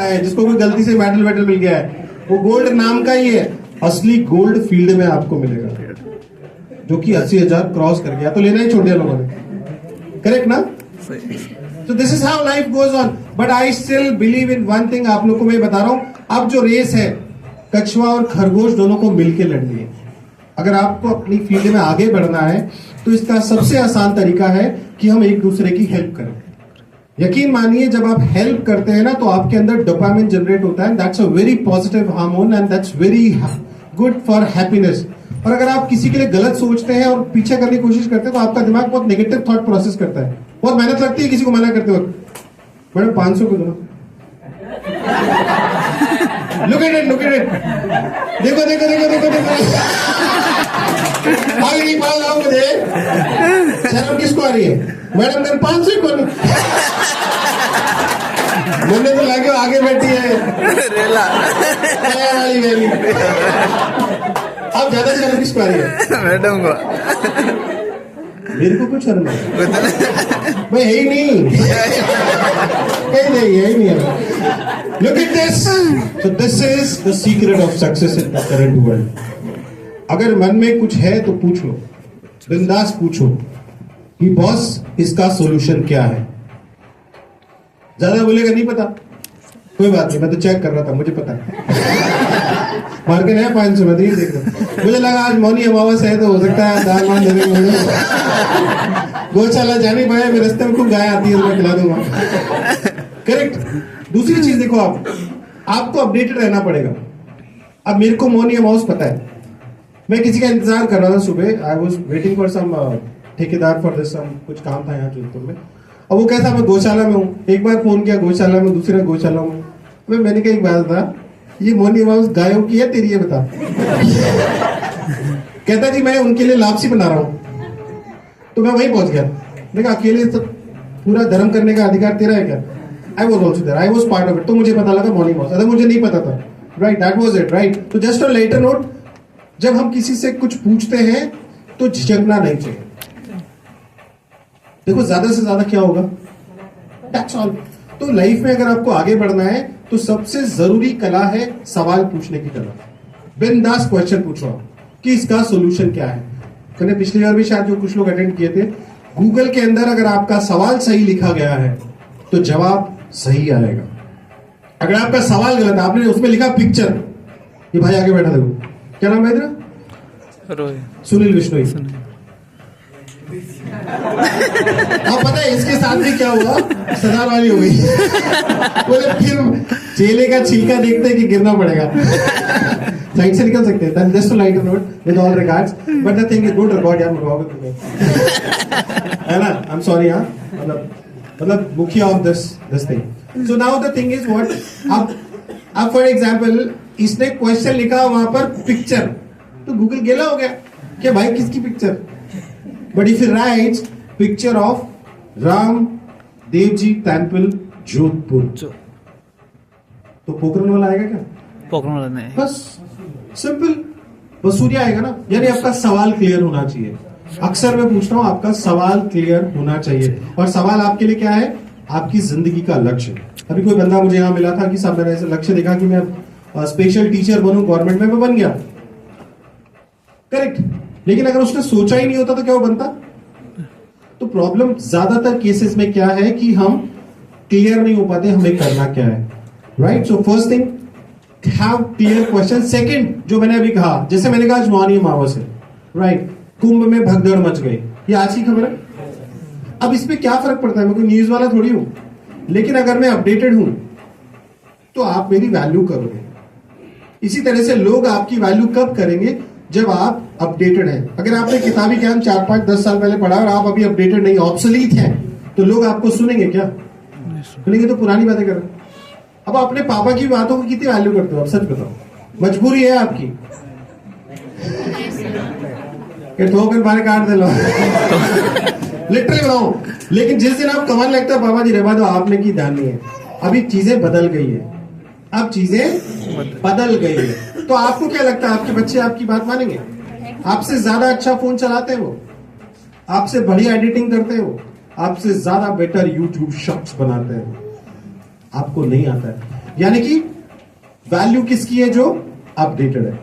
है जिसको कोई गलती से मेडल मिल गया है, वो गोल्ड नाम का ही है। असली गोल्ड फील्ड में आपको मिलेगा, जो कि 80,000 क्रॉस कर गया, तो लेना ही छोड़ दिया लोगों ने। करेक्ट ना? तो this is how life goes on. But I still believe in one thing. आप लोगों को मैं बता रहा हूं, अब जो रेस है कछुआ और खरगोश दोनों को मिलकर लड़नी है। अगर आपको अपनी फील्ड में आगे बढ़ना है तो इसका सबसे आसान तरीका है कि हम एक दूसरे की हेल्प करें। यकीन मानिए, जब आप हेल्प करते हैं ना तो आपके अंदर डोपामिन जनरेट होता है। That's a very positive hormone and that's very good for happiness. और अगर आप किसी के लिए गलत सोचते हैं और पीछे करने की कोशिश करते हैं तो आपका दिमाग बहुत नेगेटिव थॉट प्रोसेस करता है। बहुत मेहनत लगती है किसी को मना करते वक्त। मैडम 500 को दो। Look at it, look at it. देखो देखो देखो देखो देखो। आगे नहीं पाल रहा हूं मुझे। शर्म किसको आ रही है? मैडम मेरे 500 को। मैंने तो लाके आगे बैठी है रेला वाली वेली। अब ज्यादा शर्म किसको आ रही है? मैडम को। मेरे को कुछ शर्म है भाई, है ही नहीं। कहीं नहीं है, ही नहीं है। Look at this. So this is the secret of success in the current world. अगर मन में कुछ है तो पूछ लो, बिंदास पूछो कि बॉस इसका सॉल्यूशन क्या है। ज्यादा बोलेगा नहीं पता, कोई बात नहीं, मैं तो चेक कर रहा था, मुझे पता है। मार्केट है 500 में, नहीं देख रहा। मुझे लगा आज मौनी अमावस्या है तो हो सकता है दाल मान देने मुझे। गौशाला जाने पाया, मेरे रास्ते में खूब गाय आती है, मैं खिला दूंगा। करेक्ट। दूसरी चीज देखो, आपको अपडेटेड रहना पड़ेगा। अब मेरे को मौनी अमावस्या पता है, मैं किसी का इंतजार कर रहा था सुबह। I was waiting for some ठेकेदार फॉर दिस, कुछ काम था यहाँ जोधपुर में। अब वो कहता मैं गौशाला में हूँ। एक बार फोन किया गौशाला में, दूसरा गौशाला में। मैंने कहा एक बात था, ये मोनी अमावस गायों की है तेरी, ये बता। कहता जी मैं उनके लिए लापसी बना रहा हूँ। तो मैं वहीं पहुंच गया। देखा अकेले तो पूरा धर्म करने का अधिकार तेरा है क्या? I was also there, I was part of it. तो मुझे पता लगा मॉर्निंग वॉक, अगर मुझे नहीं पता था। Right, that was it. Right. तो जस्ट अ लेटर नोट, जब हम किसी से कुछ पूछते हैं तो झिझकना नहीं चाहिए। देखो ज्यादा से ज्यादा क्या होगा, दैट्स ऑल। तो लाइफ में अगर आपको आगे बढ़ना है तो सबसे जरूरी कला है सवाल पूछने की कला। बिंदास क्वेश्चन पूछो कि इसका सोल्यूशन क्या है। मैंने पिछली बार भी शायद जो कुछ लोग अटेंड किए थे, गूगल के अंदर अगर आपका सवाल सही लिखा गया है तो जवाब सही आएगा। अगर आपका सवाल गलत है, आपने उसमें लिखा पिक्चर, ये भाई आगे बैठा देखो, क्या नाम है तेरा? सुनील विश्नोई। अब पता है इसके साथ भी क्या हुआ, सदार वाली हो गई। बोले फिर चेले का छिलका देखते हैं कि गिरना पड़ेगा। साइड से निकल सकते हैं। Just light note with all regards, but the thing is don't record यार, मरवाओगे तुम्हें, है ना? I am sorry. हाँ, मतलब मुखिया of this thing. So now the thing is what, अब फॉर एग्जांपल इसने क्वेश्चन लिखा वहां पर पिक्चर, तो गूगल गेला हो गया कि भाई किसकी picture. But if you write picture of Ram Dev ji temple Jodhpur, तो पोखरण वाला आएगा क्या? पोखरण वाला नहीं, बस सिंपल बसूरिया आएगा ना। यानी आपका सवाल क्लियर होना चाहिए। अक्सर मैं पूछता हूं, आपका सवाल क्लियर होना चाहिए। और सवाल आपके लिए क्या है? आपकी जिंदगी का लक्ष्य। अभी कोई बंदा मुझे यहां मिला था कि साहब मैंने ऐसे लक्ष्य देखा कि मैं स्पेशल टीचर बनूं गवर्नमेंट में, मैं बन गया। करेक्ट। लेकिन अगर उसने सोचा ही नहीं होता तो क्या वो बनता? तो प्रॉब्लम ज्यादातर केसेस में क्या है कि हम क्लियर नहीं हो पाते हमें करना क्या है। Right. So first thing, have clear question. Second, जो मैंने अभी कहा, जैसे मैंने कहा आज मौनी अमावस्या है, राइट, कुंभ में भगदड़ मच गई, ये आज की खबर है। अब इसमें क्या फर्क पड़ता है? मैं कोई न्यूज वाला थोड़ी हूं। लेकिन अगर मैं अपडेटेड हूं तो आप मेरी वैल्यू करोगे। इसी तरह से लोग आपकी वैल्यू कब करेंगे? जब आप अपडेटेड हैं। अगर आपने किताबी ज्ञान 4, 5, 10 साल पहले पढ़ा और आप अभी अपडेटेड नहीं, ऑब्सोलीट हैं, तो लोग आपको सुनेंगे क्या? सुनेंगे तो पुरानी बातें कर रहे हैं। अब अपने पापा की बातों को कितनी वैल्यू करते हो? अब सच बताओ, मजबूरी है आपकी कि ठोकर बारे काट दे लो। लिटरली बताओ। लेकिन जिस दिन आप कमाने लगता है, पापा जी रहवा दो, आपने की ध्यान नहीं है। अभी चीजें बदल गई है, अब चीजें बदल गई है। तो आपको क्या लगता है आपके बच्चे आपकी बात मानेंगे? आपसे ज्यादा अच्छा फोन चलाते हैं वो, आपसे बढ़िया एडिटिंग करते हैं वो, आपसे ज्यादा बेटर यूट्यूब शॉर्ट्स बनाते हैं, आपको नहीं आता है। यानी कि वैल्यू किसकी है? जो अपडेटेड है।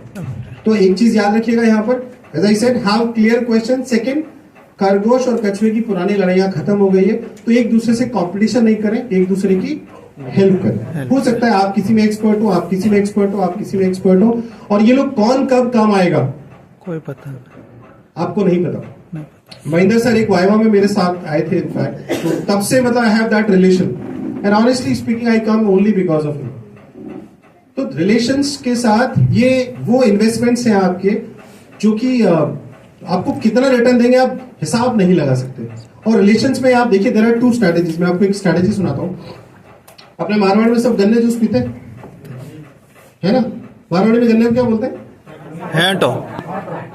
तो एक चीज याद रखिएगा यहां पर, as I said, have clear question. Second, खरगोश और कछुए की पुरानी लड़ाइयां खत्म हो गई है, तो एक दूसरे से कंपटीशन नहीं करें, एक दूसरे की हेल्प करें। हो सकता है आप किसी में एक्सपर्ट हो, आप किसी में एक्सपर्ट हो, आप किसी में एक्सपर्ट हो, और ये लोग कौन कब काम आएगा कोई पता नहीं, आपको नहीं पता। महेंद्र सर एक वाइवा में मेरे साथ आए थे इनफैक्ट, तो तब से मतलब I have that relation, and honestly speaking I come only because of you. तो रिलेशंस के साथ ये वो इन्वेस्टमेंट्स हैं आपके, जो कि आपको कितना रिटर्न देंगे आप हिसाब नहीं लगा सकते। और रिलेशंस में आप देखिए, देयर आर टू स्ट्रैटेजीज। मैं आपको एक स्ट्रैटेजी सुनाता हूँ। अपने मारवाड़ में सब गन्ने जूस पीते है ना? मारवाड़ी में गन्ने को क्या बोलते हैं? हैंटो,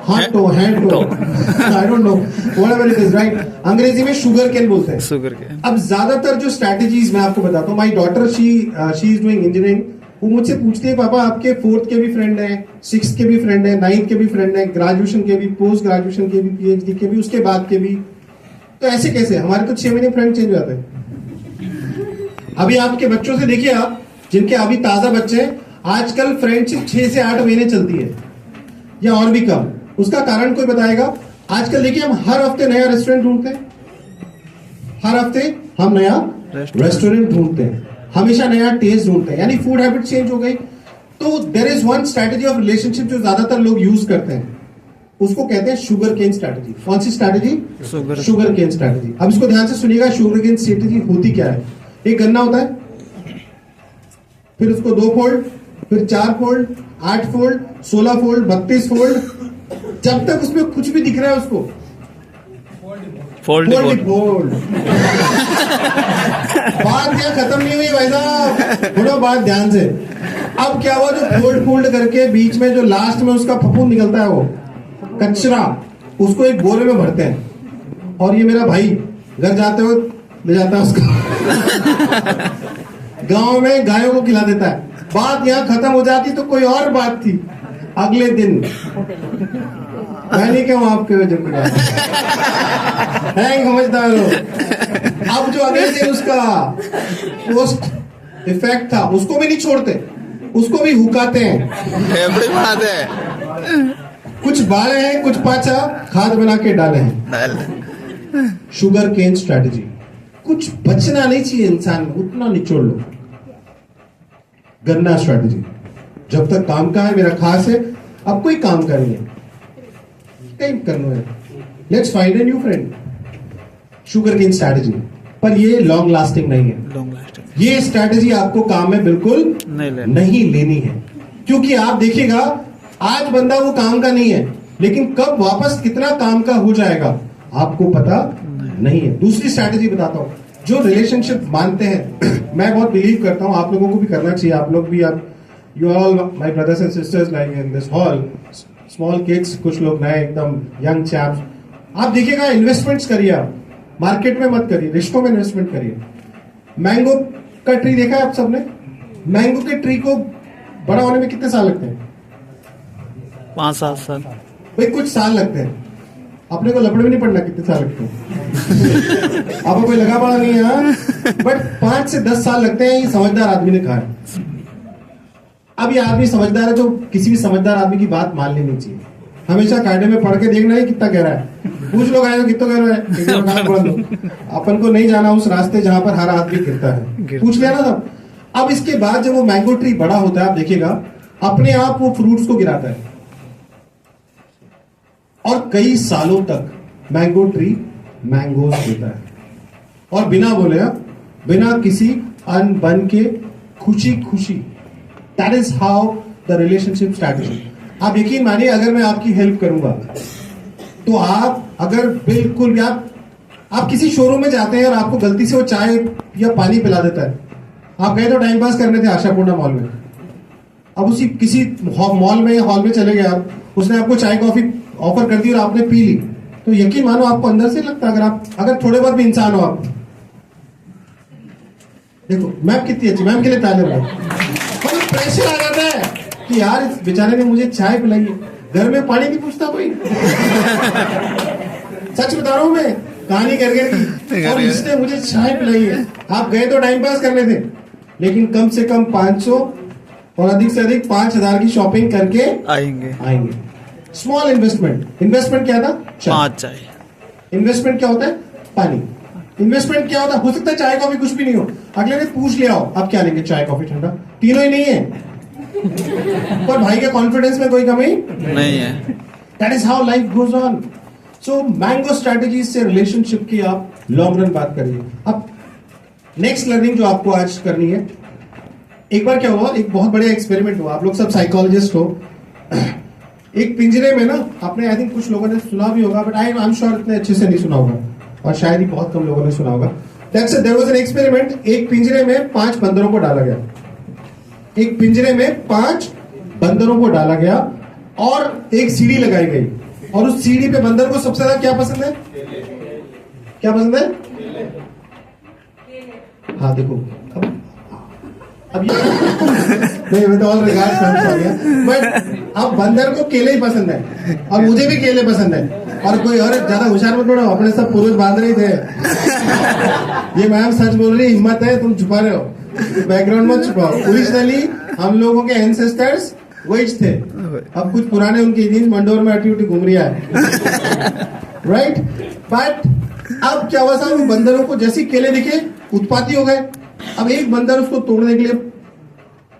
हैंटो I don't know, whatever it is, right? अंग्रेजी में शुगर केन बोलते हैं। शुगर के। अब ज्यादातर जो स्ट्रैटेजीज मैं आपको बताता हूँ, my daughter she is doing engineering, वो मुझसे पूछती है पापा आपके 4th के भी फ्रेंड हैं, 6th के भी फ्रेंड हैं, 9th के भी फ्रेंड हैं, ग्रेजुएशन के भी, पोस्ट ग्रेजुएशन के भी, पीएचडी के भी, उसके बाद के भी, तो ऐसे कैसे? हमारे तो 6 महीने फ्रेंड चेंज हो जाते हैं। अभी आपके बच्चों से देखिए, आप जिनके अभी ताजा बच्चे हैं, आजकल फ्रेंडशिप 6 से 8 महीने चलती है या और भी कम। उसका कारण कोई बताएगा? आजकल देखिए, हम हर हफ्ते नया रेस्टोरेंट ढूंढते हैं, हर हफ्ते हम नया रेस्टोरेंट ढूंढते हैं, हमेशा नया टेस्ट ढूंढते हैं, यानी फूड हैबिट चेंज हो गई। तो there is one strategy of relationship जो ज्यादातर लोग यूज करते हैं, उसको कहते हैं शुगर केन स्ट्रैटेजी। कौन सी स्ट्रैटेजी? Sugar cane strategy. अब इसको ध्यान से सुनिएगा, शुगर केन स्ट्रैटेजी होती क्या है? एक गन्ना होता है, फिर उसको 2 फोल्ड, फिर 4 फोल्ड, 8 फोल्ड, 16 फोल्ड, 32 फोल्ड, जब तक उसमें कुछ भी दिख रहा है उसको फोल्ड। बात क्या खत्म नहीं हुई भाई साहब, थोड़ा बात ध्यान से। अब क्या हुआ, जो फोल्ड करके बीच में जो लास्ट में उसका फफूंद निकलता है, वो कचरा, उसको एक बोरे में भरते हैं, और ये मेरा भाई घर जाते हुए ले जाता है उसको गांव में गायों को खिला देता है। बात यहाँ खत्म हो जाती तो कोई और बात थी। अगले दिन मैं नहीं कहूँ आपके समझदार हो। अब जो अगले दिन उसका पोस्ट इफेक्ट था, उसको भी नहीं छोड़ते, उसको भी हुकाते हैं, कुछ बाले हैं, कुछ पाचा खाद बना के डाले हैं। Sugar cane strategy. कुछ बचना नहीं चाहिए इंसान में, उतना निचोड़ लो। गन्ना स्ट्रैटेजी, जब तक काम का है मेरा खास है, अब कोई काम का नहीं है, करना है, let's find a new friend. Sugar cane strategy, पर ये लॉन्ग लास्टिंग नहीं है। ये स्ट्रैटेजी आपको काम में बिल्कुल नहीं लेनी है, क्योंकि आप देखिएगा, आज बंदा वो काम का नहीं है, लेकिन कब वापस कितना काम का हो जाएगा आपको पता नहीं है। दूसरी स्ट्रैटेजी बताता हूं, जो रिलेशनशिप मानते हैं, मैं बहुत बिलीव करता हूं, आप लोगों को भी करना चाहिए। आप लोग भी, आप you all my brothers and sisters like in this hall, small kids, कुछ लोग नए एकदम यंग चैप्स, आप देखिएगा, इन्वेस्टमेंट्स करिए। आप मार्केट में मत करिए, रिश्तों में इन्वेस्टमेंट करिए। मैंगो का ट्री देखा है आप सबने? मैंगो के ट्री को बड़ा होने में कितने साल लगते हैं? 5-7 साल भाई, कुछ साल लगते हैं। अपने को लपड़े भी नहीं पड़ना कितने साल लगते हैं। आपको कोई लगा पड़ा नहीं है, बट 5 से 10 साल लगते हैं। ये समझदार आदमी ने कहा है। अब ये आदमी समझदार है, तो किसी भी समझदार आदमी की बात मान लेनी चाहिए। हमेशा कायदे में पढ़ के देखना है कितना कह रहा है। पूछ लो गाय कितना कह रहा है, अपन को नहीं जाना उस रास्ते जहां पर हर आदमी गिरता है। पूछ लिया ना सब। अब इसके बाद जब वो मैंगो ट्री बड़ा होता है, आप देखिएगा, अपने आप वो फ्रूट्स को गिराता है, और कई सालों तक मैंगो ट्री मैंगोज देता है, और बिना बोले, बिना किसी अन बन के, खुशी खुशी। That is how the relationship strategy. आप यकीन मानिए, अगर मैं आपकी हेल्प करूंगा, तो आप अगर बिल्कुल भी आप किसी शोरूम में जाते हैं और आपको गलती से वो चाय या पानी पिला देता है, आप गए तो टाइम पास करने थे आशापूर्णा मॉल में, अब उसी किसी मॉल में या हॉल में चले गए आप, उसने आपको चाय कॉफी ऑफर कर दी और आपने पी ली, तो यकीन मानो आपको अंदर से लगता है, अगर थोड़े बहुत भी इंसान हो आप। देखो मैम कितनी अच्छी, मैम के लिए ताले बजाओ। मतलब प्रेशर आ जाता है कि यार इस बेचारे ने मुझे चाय पिलाई है, घर में पानी नहीं पूछता कोई। सच बता रहा हूं मैं, कहानी करके की, और इसने मुझे चाय पिलाई है। आप गए तो टाइम पास करने थे, लेकिन कम से कम 500 और अधिक से अधिक 5000 की शॉपिंग करके आएंगे। Small investment. इन्वेस्टमेंट क्या था? 5 चाय। इन्वेस्टमेंट क्या होता है? पानी। इन्वेस्टमेंट क्या होता है? हो सकता है चाय कॉफी कुछ भी नहीं हो, अगले ने पूछ लिया हो आप क्या लेंगे, चाय कॉफी ठंडा, तीनों ही नहीं है पर भाई के कॉन्फिडेंस में कोई कमी नहीं है। That is how life goes on. So mango strategy से रिलेशनशिप की आप लॉन्ग रन बात करिए। अब नेक्स्ट लर्निंग जो आपको आज करनी है, एक बार क्या हुआ, एक बहुत बड़ा एक्सपेरिमेंट हुआ। आप लोग सब साइकोलॉजिस्ट हो। एक पिंजरे में ना, आपने आई थिंक कुछ लोगों ने सुना भी होगा, बट आई एम श्योर इतने अच्छे से नहीं सुना होगा, और शायद ही बहुत कम लोगों ने सुना होगा। There was an experiment. एक पिंजरे में 5 बंदरों को डाला गया। एक पिंजरे में 5 बंदरों को डाला गया और एक सीढ़ी लगाई गई, और उस सीढ़ी पे बंदर को सबसे ज्यादा क्या पसंद है? क्या पसंद है? हाँ देखो, अब ये नहीं, मैं तो ऑल रिगार्ड्स समझ गया, बट अब बंदर को केले ही पसंद है, और मुझे भी केले पसंद है, और कोई और ज्यादा होशियार मत बोलो, अपने सब पुरुष बांध रहे थे। ये मैम सच बोल रही, हिम्मत है, तुम छुपा रहे हो, बैकग्राउंड मत छुपाओ। ओरिजिनली हम लोगों के एंसेस्टर्स वेज थे, अब कुछ पुराने उनकी जीन्स मंडोर में अटी उटी घूम रही है, राइट। बट अब क्या हुआ साहब, बंदरों को जैसे केले दिखे उत्पाती हो गए। अब एक बंदर उसको तोड़ने के लिए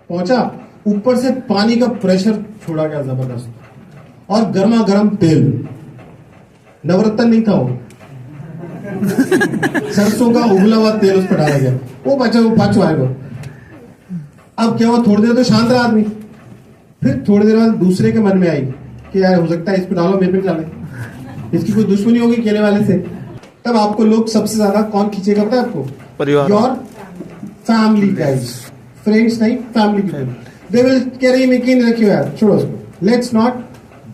पहुंचा, ऊपर से पानी का प्रेशर छोड़ा गया जबरदस्त, और गर्मा गर्म तेल, नवरत्न नहीं था वो, सरसों का उबला हुआ तेल उस पर डाला गया, वो बचा, वो पाचो आएगा। अब क्या हुआ, थोड़ी देर तो शांत रहा आदमी, फिर थोड़ी देर बाद दूसरे के मन में आई कि यार हो सकता है इस पे डालो, मेरे पे डाले, इसकी कोई दुश्मनी होगी केले वाले से। तब आपको लोग सबसे ज्यादा कौन खींचेगा पता है आपको? परिवार, योर फैमिली गाइस, फ्रेंड्स नहीं, family people. They will carry making रखियो यार, छोड़ो उसको, लेट्स नॉट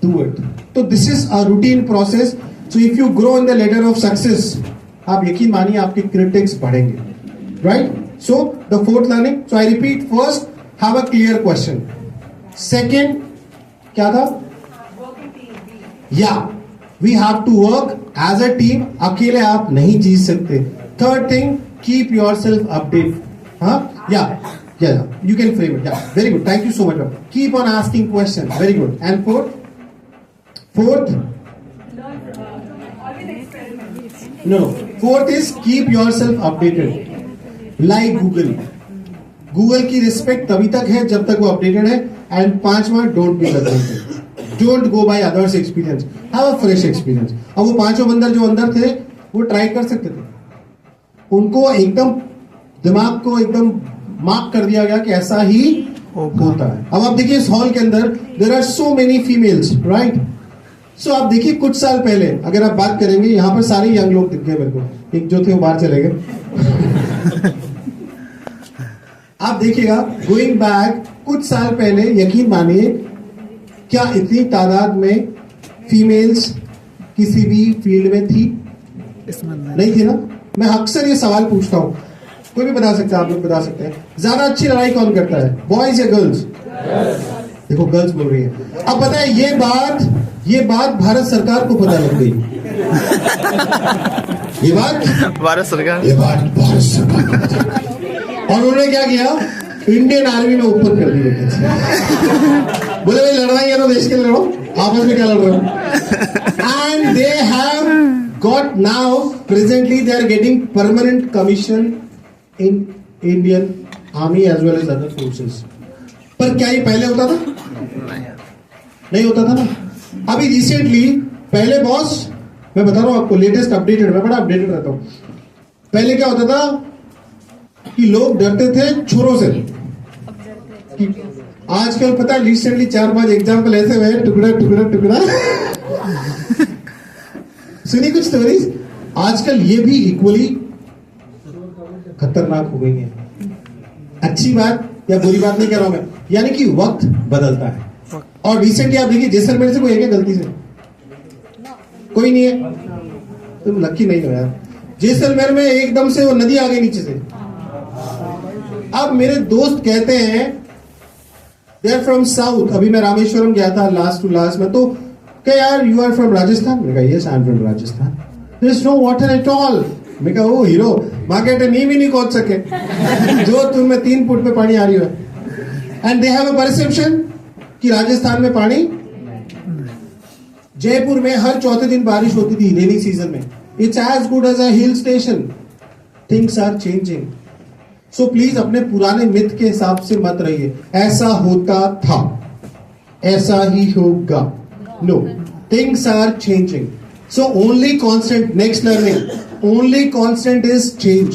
डू इट। तो this is a routine process. So if you grow in the ladder of success, आप यकीन मानिए आपके क्रिटिक्स बढ़ेंगे, right. So the fourth learning, so I repeat, first have a clear question, second क्या था? या we have to work as a team, अकेले आप नहीं जीत सकते। Third thing, keep your self update. हाँ, या you can frame it. Yeah, very good. Thank you so much. Keep on asking questions. Very good. And fourth, no. Fourth is keep yourself updated. Like Google. Google की respect तभी तक है जब तक वो updated है। एंड 5वां, don't be judgemental, don't go by others experience, have a fresh experience. अब वो 5 बंदर जो अंदर थे वो ट्राई कर सकते थे, उनको एकदम दिमाग को एकदम मार्क कर दिया गया कि ऐसा ही होता है। अब आप देखिए इस हॉल के अंदर there are so many females, right. So आप देखिए कुछ साल पहले अगर आप बात करेंगे, यहाँ पर सारे यंग लोग दिख गए मेरे को, एक जो थे वो बाहर चले गए। आप देखिएगा गोइंग बैक कुछ साल पहले, यकीन मानिए क्या इतनी तादाद में फीमेल्स किसी भी फील्ड में थी? नहीं थी ना। मैं अक्सर ये सवाल पूछता हूं, कोई भी बता सकता है, आप लोग बता सकते हैं, ज्यादा अच्छी लड़ाई कौन करता है, बॉयज या गर्ल्स? देखो गर्ल्स बोल रही है। अब पता है ये बात भारत सरकार को पता लग गई। ये बात भारत सरकार को पता लग गई। और उन्होंने क्या किया, इंडियन आर्मी में ऊपर कर दिया। बोले भाई लड़ना ही है तो देश के लिए लड़ो, आपस में क्या लड़ रहे हो। And they have got now presently they are getting permanent commission in Indian army as well as other forces. पर क्या ये पहले होता था? नहीं होता था ना। अभी रिसेंटली, पहले बॉस, मैं बता रहा हूं आपको लेटेस्ट अपडेटेड, मैं बड़ा अपडेटेड रहता हूं। पहले क्या होता था कि लोग डरते थे छुरों से। आजकल पता है रिसेंटली 4-5 एग्जाम्पल ऐसे हुए, टुकड़ा टुकड़ा टुकड़ा। सुनी कुछ स्टोरीज। आजकल ये भी इक्वली खतरनाक हो गई है। अच्छी बात या बुरी बात नहीं कर रहा हूं मैं, यानी कि वक्त बदलता है। और रिसेंटली आप देखिए जैसलमेर से कोई है क्या गलती से? कोई नहीं है, तुम लकी नहीं हो यार। जैसलमेर में एकदम से वो नदी आ गई नीचे से। अब मेरे दोस्त कहते हैं दे आर फ्रॉम साउथ। अभी मैं रामेश्वरम गया था लास्ट टू लास्ट में, तो क्या यार यू आर फ्रॉम राजस्थान? मैंने कहा yes I am from Rajasthan. There is no water at all. मैं कहा वो हीरो माँ कहते नींव ही नहीं खोद सके जो तुम्हें 3 फुट पे पानी आ रही है. And they have a perception कि राजस्थान में पानी, जयपुर में हर चौथे दिन बारिश होती थी रेनी सीजन में. It's as good as a hill station. Things are changing. So please अपने पुराने मिथ के हिसाब से मत रहिए. ऐसा होता था, ऐसा ही होगा. No, things are changing. So only constant, next learning, only constant is change.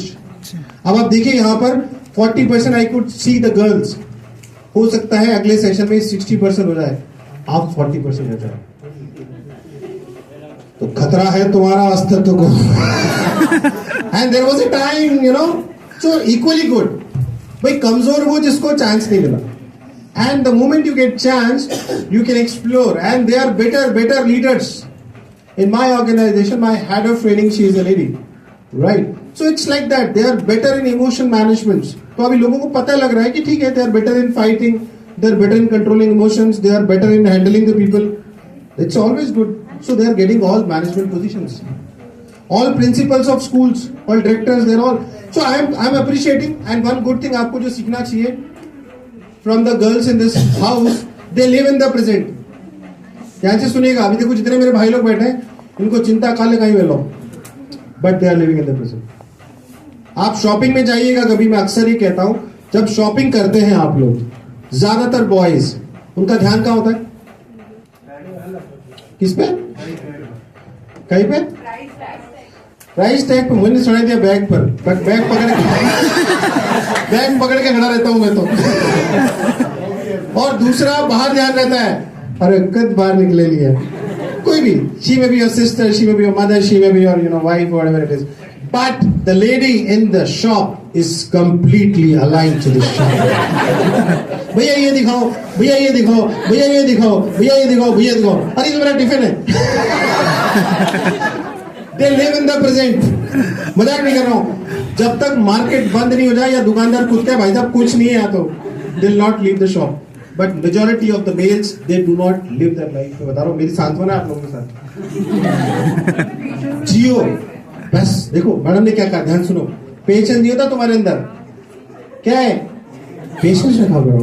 अब आप देखिए यहां पर 40% I could see the girls. हो सकता है अगले सेशन में 60% हो जाए, आप 40% हो जाए, तो खतरा है तुम्हारा अस्तित्व को. And there was a time, you know, so equally good. भाई कमजोर वो जिसको चांस नहीं मिला. And the moment you get chance you can explore. And they are better leaders. In my organization, my head of training, she is a lady, right? So it's like that. They are better in emotion management. तो अभी लोगों को पता लग रहा है कि ठीक है, they are better in fighting, they are better in controlling emotions, they are better in handling the people. It's always good. So they are getting all management positions, all principals of schools, all directors, they're all. So I'm appreciating. And one good thing आपको जो सीखना चाहिए from the girls in this house, they live in the present. ध्यान से सुनिएगा. अभी देखो जितने मेरे भाई लोग बैठे हैं, इनको चिंता काले कहीं वेलो, but they are living in the present. आप शॉपिंग में जाइएगा कभी, मैं अक्सर ही कहता हूं, जब शॉपिंग करते हैं आप लोग, ज्यादातर बॉयज, उनका ध्यान कहां होता है? किस पे? कहीं पे? प्राइस टैग पे. मुझे सुनाई दिया बैग पर, बट बैग पकड़ के खड़ा रहता हूं मैं तो. और दूसरा बाहर ध्यान रहता है, अरे कद बाहर निकले लिया. कोई भी, she may be your sister, she may be your mother, she may be your, you know, wife, whatever it is. But the lady in the shop is completely aligned to the shop. भैया ये दिखाओ, भैया ये दिखाओ, भैया ये दिखाओ, भैया ये दिखाओ, भैया दिखाओ. अरे ये मेरा टिफिन है. They live in the present. मजाक नहीं कर रहा हूं. जब तक मार्केट बंद नहीं हो जाए या दुकानदार खुद के भाई साहब कुछ नहीं है या तो they will not leave the shop. But majority of the males, they do not live that life. मैं बता रहा हूँ, मेरी सांत्वना है आप लोगों के साथ. जियो. बस देखो मैडम ने क्या कहा, ध्यान सुनो. पेशेंस नहीं होता तुम्हारे अंदर. क्या है? पेशेंस रखा करो.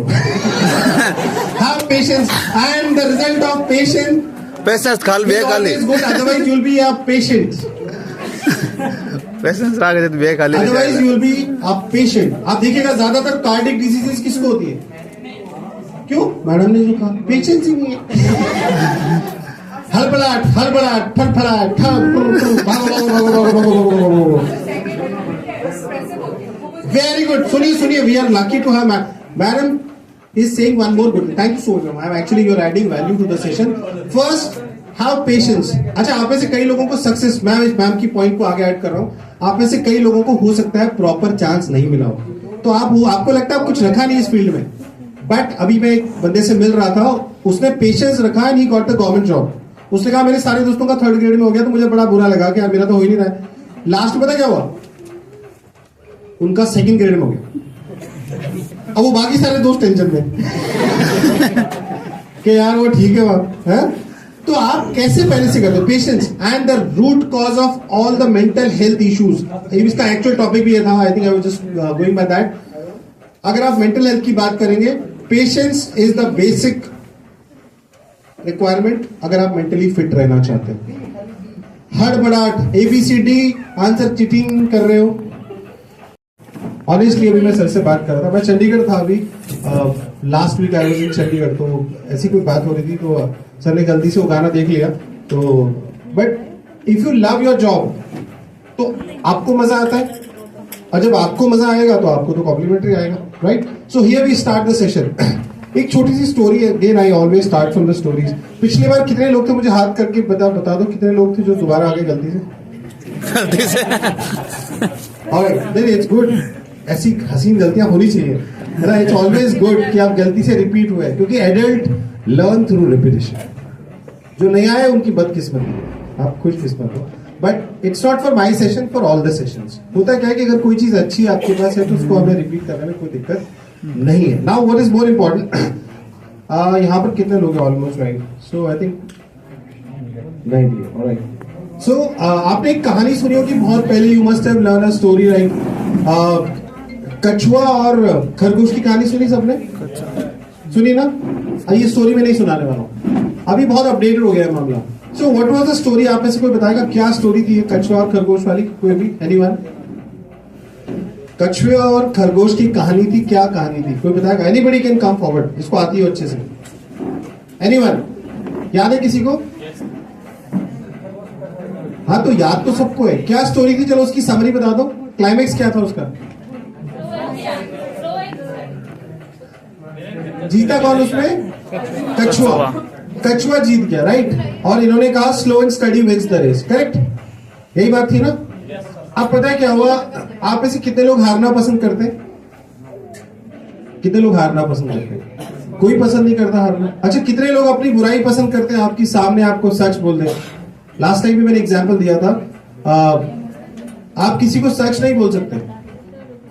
Have patience, and the result of patience खाल बे खाली is good. Otherwise you will be a patient. Patience रागे तो बे खाली. Otherwise you will be a patient. आप देखिएगा ज्यादातर कार्डिक डिजीजेस किसको होती है? क्यों? मैडम ने जो कहा, पेशेंस ही नहीं है. हड़बड़ाहट, फड़फड़ाहट, वेरी गुड. सुनिए, we are lucky to have madam is saying one more good thing. Thank you so much. I'm actually, you're adding value to the session. First, have patience. अच्छा, आप में से कई लोगों को सक्सेस, मैम की point को आगे ऐड कर रहा हूँ. आप में से कई लोगों को हो सकता है प्रॉपर चांस नहीं मिला हो, तो आपको लगता है कुछ रखा नहीं इस फील्ड में. बट अभी मैं एक बंदे से मिल रहा था, उसने पेशेंस रखा and he got the government job. उसने कहा मेरे सारे दोस्तों का 3rd ग्रेड में हो गया, तो मुझे बड़ा बुरा लगा कि यार मेरा तो हो ही नहीं रहा है. लास्ट में पता क्या हुआ? उनका 2nd ग्रेड में हो गया. अब वो बाकी सारे दोस्त टेंशन में कि यार वो ठीक है बाप है. तो आप कैसे पहले से करते हो? Patience and the root cause of all the mental health issues. इसका एक्चुअल टॉपिक भी ये था. I think I was just going by that. अगर आप मेंटल हेल्थ की बात करेंगे, patience is the basic requirement अगर आप मेंटली फिट रहना चाहते हैं. हड़बड़ाहट, ABCD आंसर चीटिंग कर रहे हो. ऑनेस्टली अभी मैं सर से बात कर रहा था. मैं चंडीगढ़ था अभी, last week I was in Chandigarh. तो ऐसी कोई बात हो रही थी, तो सर ने गलती से वो गाना देख लिया. तो but if you love your job तो आपको मजा आता है, और जब आपको मजा आएगा तो आपको तो कॉम्प्लीमेंट्री आएगा, right? So here we start the session. एक छोटी सी स्टोरी है. Again I always start from the stories. पिछली बार कितने लोग थे, मुझे हाथ करके बता दो कितने लोग थे जो दोबारा आ गए गलती से. Alright, then it's good. ऐसी हसीन गलतियां होनी चाहिए, इट्स ऑलवेज गुड कि आप गलती से रिपीट हुए, क्योंकि एडल्ट लर्न थ्रू रिपीटिशन. जो नहीं आए उनकी बदकिस्मती है, आप खुशकिस्मत हो. But it's not for my session, for all the sessions. होता क्या है कि अगर कोई चीज अच्छी आपके पास है तो उसको हमें रिपीट करने में कोई दिक्कत नहीं है. Now what is more important, यहाँ पर कितने लोग हैं? Almost right. So I think 90. Alright. So आपने एक कहानी सुनी होगी बहुत पहले, you must have learn a story right, कछुआ और खरगोश की कहानी सुनी सबने? सुनी ना? ये स्टोरी में नहीं सुनाने वाला हूं, अभी बहुत अपडेटेड हो गया है मामला। So what was the story? आप में से कोई बताएगा क्या स्टोरी थी ये कछुआ और खरगोश वाली? कोई भी? एनीवन? कछुए और खरगोश की कहानी थी, क्या कहानी थी? कोई बताएगा? एनीबडी कैन कम फॉरवर्ड, इसको आती हो अच्छे से। एनीवन? याद है किसी को? हाँ तो याद तो सबको है। क्या स्टोरी थी? चलो उसकी समरी बता दो, क्लाइमेक्स क्या था उसका? जीता कौन उसमें? कछुआ। कछुआ जीत गया, राइट? और इन्होंने कहा slow and steady wins the race, correct? यही बात थी ना? अब पता है क्या हुआ? आप में से कितने लोग हारना पसंद करते हैं? कितने लोग हारना पसंद करते हैं? कोई पसंद नहीं करता हारना। अच्छा, कितने लोग अपनी बुराई पसंद करते हैं? आपकी सामने आपको सच बोल दे। लास्ट टाइम भी मैंने एग्जांपल दिया था, आप किसी को सच नहीं बोल सकते।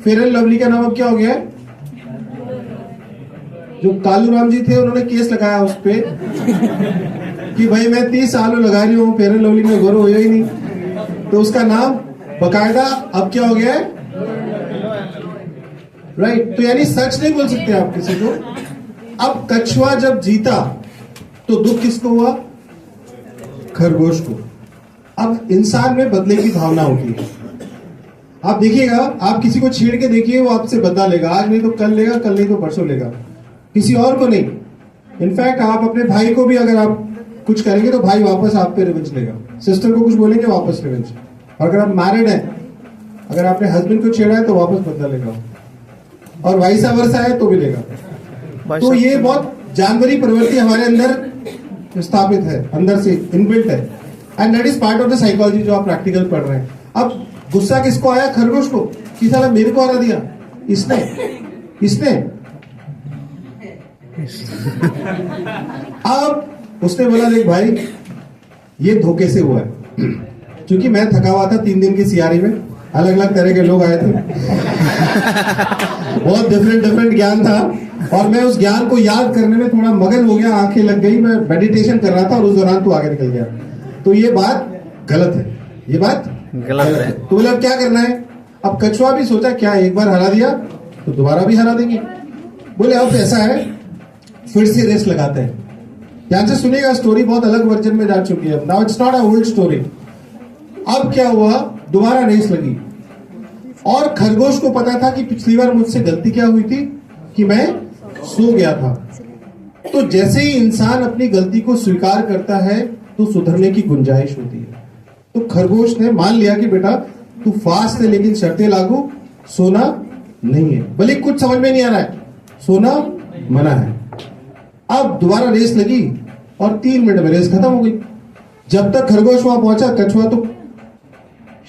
फेयर एंड लवली का नाम अब क्या हो गया है? जो कालू राम जी थे उन्होंने केस लगाया उस पे कि भाई मैं 30 साल लगा रही हूँ, फेयर एंड लवली में गौरव हुआ ही नहीं, तो उसका नाम बकायदा अब क्या हो गया है? राइट। तो यानी सच नहीं बोल सकते आप किसी को। अब कछुआ जब जीता तो दुख किसको हुआ? खरगोश को। अब इंसान में बदले की भावना होती है। आप देखिएगा, आप किसी को छेड़ के देखिए, वो आपसे बदला लेगा, आज नहीं तो कल लेगा, कल नहीं तो परसों लेगा, किसी और को नहीं। इनफैक्ट आप अपने भाई को भी अगर आप कुछ करेंगे तो भाई वापस आप पे रिवेंज लेगा, सिस्टर को कुछ बोलेंगे वापस रिवेंज। और अगर आप मैरिड हैं, अगर आपने हस्बैंड को छेड़ा है तो वापस बदला लेगा, और वाइसा वर्सा है तो भी लेगा। तो ये बहुत जानवरी प्रवृत्ति हमारे अंदर स्थापित है, अंदर से इनबिल्ट है, and that is part of the psychology जो आप प्रैक्टिकल पढ़ रहे हैं। अब गुस्सा किसको आया? खरगोश को, कि साला मेरे को हरा दिया इसने। अब उसने बोला देख भाई ये धोखे से हुआ है, क्योंकि मैं थका हुआ था 3 दिन की सियारी में, अलग अलग तरह के लोग आए थे बहुत डिफरेंट ज्ञान था, और मैं उस ज्ञान को याद करने में थोड़ा मगन हो गया, आंखें लग गई, मैं मेडिटेशन कर रहा था और उस दौरान तू आगे निकल गया। तो ये बात गलत है, ये बात गलत है। तो बोले अब क्या करना है? अब कछुआ भी सोचा क्या एक बार हरा दिया तो दोबारा भी हरा देंगे। बोले अब ऐसा है, फिर से रेस लगाते हैं। ध्यान से सुनिएगा, स्टोरी बहुत अलग वर्जन में जा चुकी है। Now it's not a old story. अब क्या हुआ? दोबारा रेस लगी, और खरगोश को पता था कि पिछली बार मुझसे गलती क्या हुई थी कि मैं सो गया था। तो जैसे ही इंसान अपनी गलती को स्वीकार करता है तो सुधरने की गुंजाइश होती है। तो खरगोश ने मान लिया कि बेटा तू फास्ट है, लेकिन शर्तें लागू, सोना नहीं है, भले कुछ समझ में नहीं आ रहा है, सोना मना है। अब दोबारा रेस लगी और 3 मिनट में रेस खत्म हो गई। जब तक खरगोश वहां पहुंचा, कछुआ तो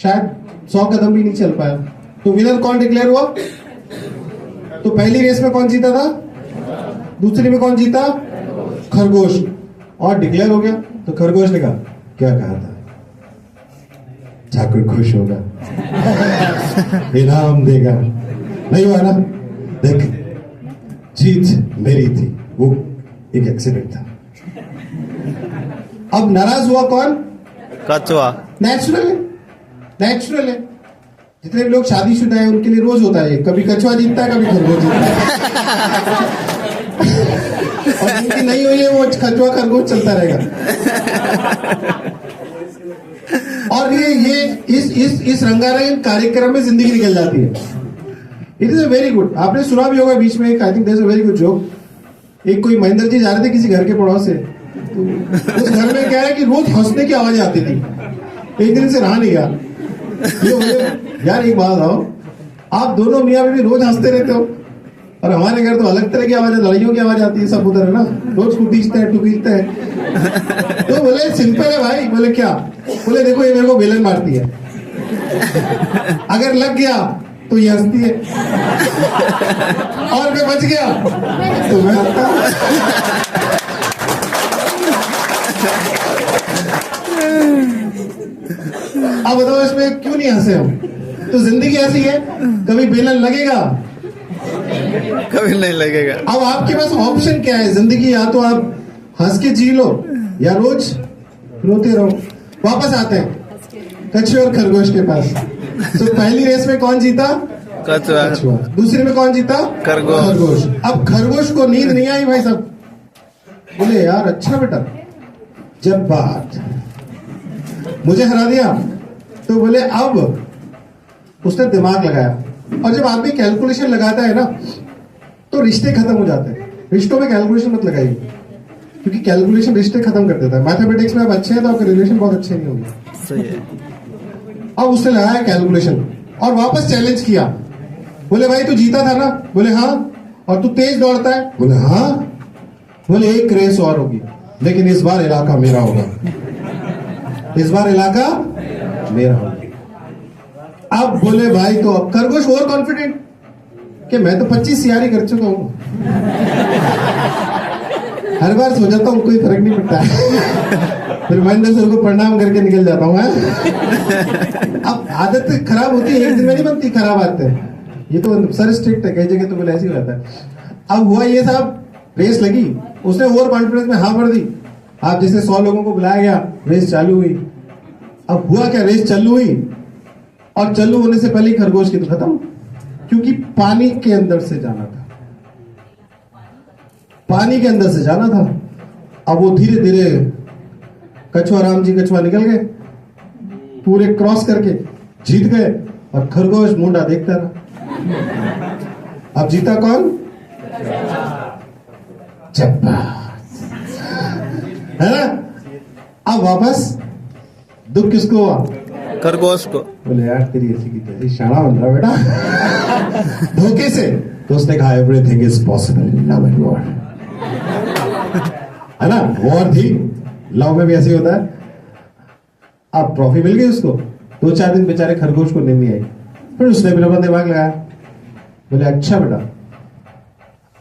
शायद 100 कदम भी नहीं चल पाया। तो विनर कौन डिक्लेयर हुआ? तो पहली रेस में कौन जीता था? दूसरी में कौन जीता? खरगोश। और डिक्लेयर हो गया। तो खरगोश ने कहा क्या कहा था? ठाकुर खुश होगा, इनाम देगा। नहीं हुआ ना? देख, जीत मेरी थी, वो एक एक्सीडेंट था। अब नाराज हुआ कौन? कछुआ। नेचुरल है। जितने भी लोग शादीशुदा हैं उनके लिए रोज होता है, कभी कछुआ जीतता है, कभी खरगोश जीतता है। और जिनकी नहीं हुई है वो कछुआ खरगोश चलता रहेगा। और ये इस रंगारंग कार्यक्रम में जिंदगी निकल जाती है। It is a very good. आपने सुना भी होगा बीच में एक, I think there is a very good joke. एक कोई महेंद्र जी जा रहे थे किसी घर के पड़ोस से, तो उस घर में क्या है कि रोज हंसने की आवाज आती थी। एक दिन से रहा नहीं गया। ये बोले यार एक बात आओ, आप दोनों मियां बीवी रोज हंसते रहते हो, और हमारे घर तो अलग तरह की आवाज है, लड़ाइयों की आवाज आती है, सब उधर है ना, रोज कुटीचते हैं टुकीचते हैं। तो बोले सिंपल है भाई। बोले क्या? बोले देखो ये मेरे को बेलन मारती है, अगर लग गया तो ये हंसती है, और मैं बच गया तो मैं हंसता। अब बताओ इसमें क्यों नहीं हंसे हम? तो जिंदगी ऐसी है, कभी बेलन लगेगा, कभी नहीं लगेगा। अब आपके पास ऑप्शन क्या है जिंदगी? या तो आप हंस के जी लो, या रोज रोते रहो। वापस आते हैं, कछुए और खरगोश के पास। तो पहली रेस में कौन जीता? कछुआ। कछुआ। दूसरे में कौन जीता? खरगोश। अब खरगोश को नींद नहीं आई भाई साहब, बोले यार अच्छा बेटा, जब बात मुझे हरा दिया तो बोले अब उसने दिमाग लगाया। और जब आदमी कैलकुलेशन लगाता है ना तो रिश्ते खत्म हो जाते हैं। रिश्तों में कैलकुलेशन मत लगाइए, क्योंकि कैलकुलेशन रिश्ते खत्म कर देता है। मैथमेटिक्स में आप अच्छे हैं तो आपके रिलेशन बहुत अच्छे नहीं होंगे। सही है। अब उसने लगाया कैलकुलेशन और वापस चैलेंज किया। बोले भाई तू जीता था ना? बोले हाँ। और तू तेज दौड़ता है? बोले हाँ। बोले एक रेस और होगी, लेकिन इस बार इलाका मेरा होगा, इस बार इलाका मेरा होगा। अब बोले भाई, तो अब खरगोश और कॉन्फिडेंट कि मैं तो 25 सियारी कर चुका हूं, हर बार सो जाता हूं, कोई फर्क नहीं पड़ता। फिर महेंद्र सर को प्रणाम करके निकल जाता हूं। अब आदत खराब होती है, एक दिन में नहीं बनती खराब आदत। ये तो सर स्ट्रिक्ट है, कई जगह तो बोले ऐसे ही रहता है। अब हुआ ये साहब, रेस लगी, उसने ओवर कॉन्फिडेंस में हाँ भर दी। आप जैसे 100 लोगों को बुलाया गया, रेस चालू हुई। अब हुआ क्या, रेस चालू हुई और चालू होने से पहले ही खरगोश की तो खत्म, क्योंकि पानी के अंदर से जाना था, पानी के अंदर से जाना था। अब वो धीरे धीरे कछुआ, राम जी कछुआ निकल गए, पूरे क्रॉस करके जीत गए। और खरगोश मुंडा देखता रहा। अब जीता कौन? चप्पा, है ना? अब वापस दुख किसको हुआ? खरगोश को। बोले यार तेरी ऐसी की तैसी शाना बन रहा बेटा, धोखे से। तो उसने कहा everything is possible, love and war, है ना? वॉर थी, लव में भी ऐसे होता है। अब ट्रॉफी मिल गई उसको। 2-4 दिन बेचारे खरगोश को नींद नहीं आई। फिर उसने भी अपना दिमाग लगाया, बोले अच्छा बेटा,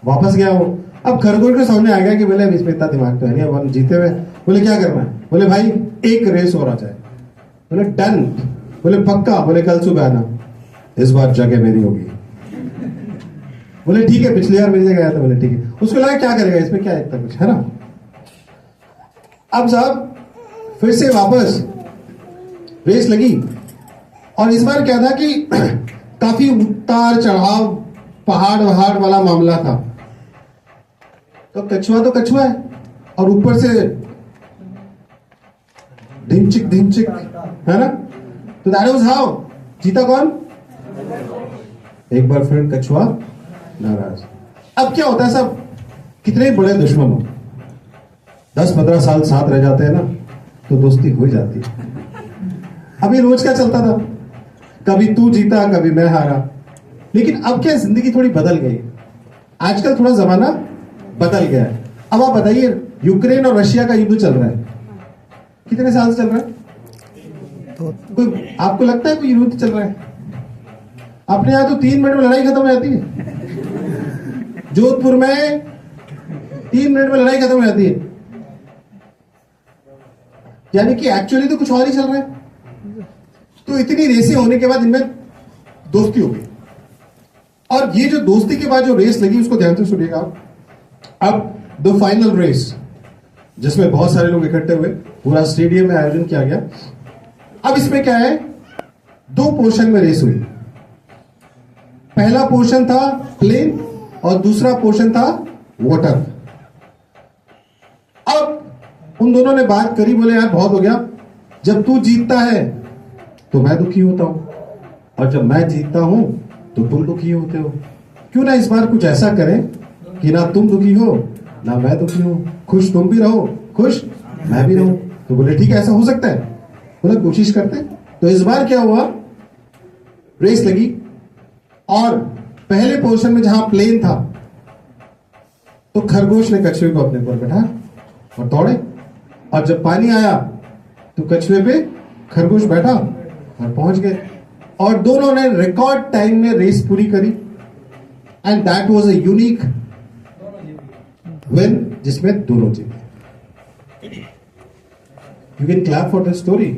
वापस गया वो। अब खरगोश के सामने आ गया कि बोले इसमें इतना दिमाग तो है नहीं, अब हम जीते हुए। बोले क्या करना है? बोले भाई एक रेस और आ जाए। बोले डन। बोले पक्का? बोले कल सुबह आना, इस बार जगह मेरी होगी। बोले ठीक है, पिछली बार मेरी जगह आया था। बोले ठीक है। उसको लगा क्या करेगा इसमें, क्या इतना कुछ है ना। अब साहब फिर से वापस रेस लगी और इस बार क्या था कि काफी उतार चढ़ाव, पहाड़ वहाड़ वाला मामला था। तो कछुआ है और ऊपर से ढिमचिक है ना। तो दैट वाज हाउ। जीता कौन? एक बार फिर कछुआ नाराज। अब क्या होता है सब, कितने बड़े दुश्मन हो, 10-15 साल साथ रह जाते हैं ना तो दोस्ती हो जाती है। अभी रोज का चलता था, कभी तू जीता कभी मैं हारा। लेकिन अब क्या, जिंदगी थोड़ी बदल गई, आजकल थोड़ा जमाना बदल गया है। अब आप बताइए, यूक्रेन और रशिया का युद्ध चल रहा है, कितने साल से चल रहा है? कोई आपको लगता है कोई युद्ध चल रहा है? अपने यहां तो 3 मिनट में लड़ाई खत्म हो जाती है। जोधपुर में 3 मिनट में लड़ाई खत्म हो जाती है। यानी कि एक्चुअली तो कुछ और ही चल रहा है। तो इतनी रेसें होने के बाद इनमें दोस्ती हो गई। और ये जो दोस्ती के बाद जो रेस लगी, उसको ध्यान से सुनिएगा आप। अब द फाइनल रेस, जिसमें बहुत सारे लोग इकट्ठे हुए, पूरा स्टेडियम में आयोजन किया गया। अब इसमें क्या है, 2 पोर्शन में रेस हुई। पहला पोर्शन था प्लेन और दूसरा पोर्शन था वाटर। अब उन दोनों ने बात करी, बोले यार बहुत हो गया, जब तू जीतता है तो मैं दुखी होता हूं और जब मैं जीतता हूं तो तुम दुखी होते हो। क्यों ना इस बार कुछ ऐसा करें कि ना तुम दुखी हो ना मैं दुखी हूं, खुश तुम भी रहो, खुश मैं भी रहूं। तो बोले ठीक है, ऐसा हो सकता है। बोले कोशिश करते हैं। तो इस बार क्या हुआ, रेस लगी और पहले पोर्शन में जहां प्लेन था तो खरगोश ने कछुए को अपने पर बैठा और दौड़े। और जब पानी आया तो कछुए पे खरगोश बैठा और पहुंच गए। और दोनों ने रिकॉर्ड टाइम में रेस पूरी करी। And that was a unique win, जिसमें दोनों जीते। You can clap for the story.